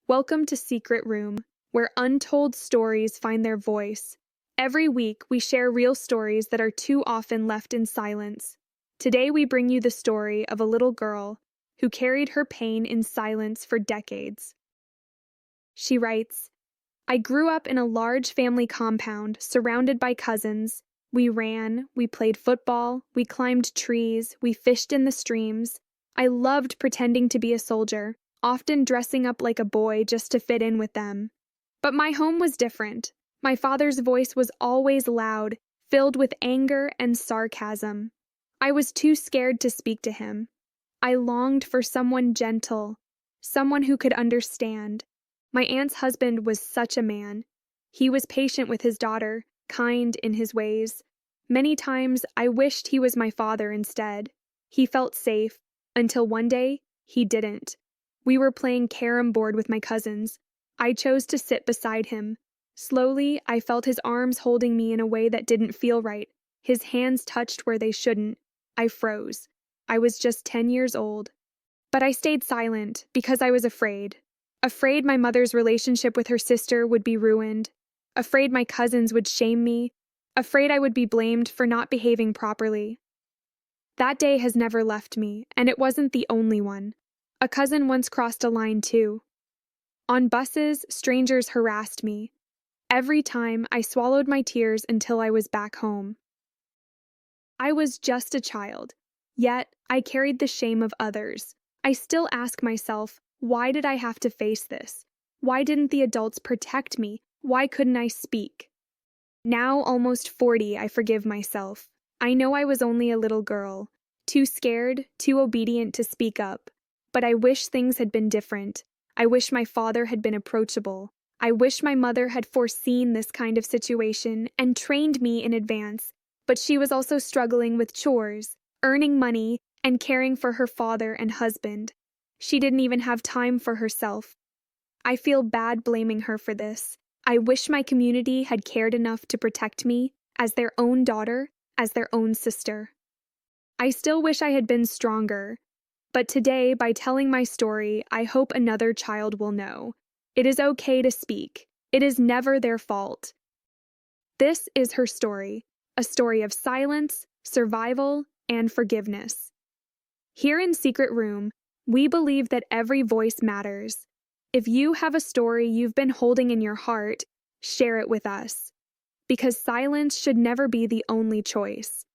Welcome to Secret Room, where untold stories find their voice. Every week, we share real stories that are too often left in silence. Today, we bring you the story of a little girl who carried her pain in silence for decades. She writes, I grew up in a large family compound surrounded by cousins. We ran, we played football, we climbed trees, we fished in the streams. I loved pretending to be a soldier, often dressing up like a boy just to fit in with them. But my home was different. My father's voice was always loud, filled with anger and sarcasm. I was too scared to speak to him. I longed for someone gentle, someone who could understand. My aunt's husband was such a man. He was patient with his daughter, kind in his ways. Many times I wished he was my father instead. He felt safe, until one day he didn't. We were playing carom board with my cousins. I chose to sit beside him. Slowly, I felt his arms holding me in a way that didn't feel right. His hands touched where they shouldn't. I froze. I was just 10 years old. But I stayed silent because I was afraid. Afraid my mother's relationship with her sister would be ruined. Afraid my cousins would shame me. Afraid I would be blamed for not behaving properly. That day has never left me, and it wasn't the only one. A cousin once crossed a line too. On buses, strangers harassed me. Every time, I swallowed my tears until I was back home. I was just a child, yet I carried the shame of others. I still ask myself, why did I have to face this? Why didn't the adults protect me? Why couldn't I speak? Now, almost 40, I forgive myself. I know I was only a little girl, too scared, too obedient to speak up. But I wish things had been different. I wish my father had been approachable. I wish my mother had foreseen this kind of situation and trained me in advance. But she was also struggling with chores, earning money, and caring for her father and husband. She didn't even have time for herself. I feel bad blaming her for this. I wish my community had cared enough to protect me as their own daughter, as their own sister. I still wish I had been stronger. But today, by telling my story, I hope another child will know. It is okay to speak. It is never their fault. This is her story, a story of silence, survival, and forgiveness. Here in Secret Room, we believe that every voice matters. If you have a story you've been holding in your heart, share it with us. Because silence should never be the only choice.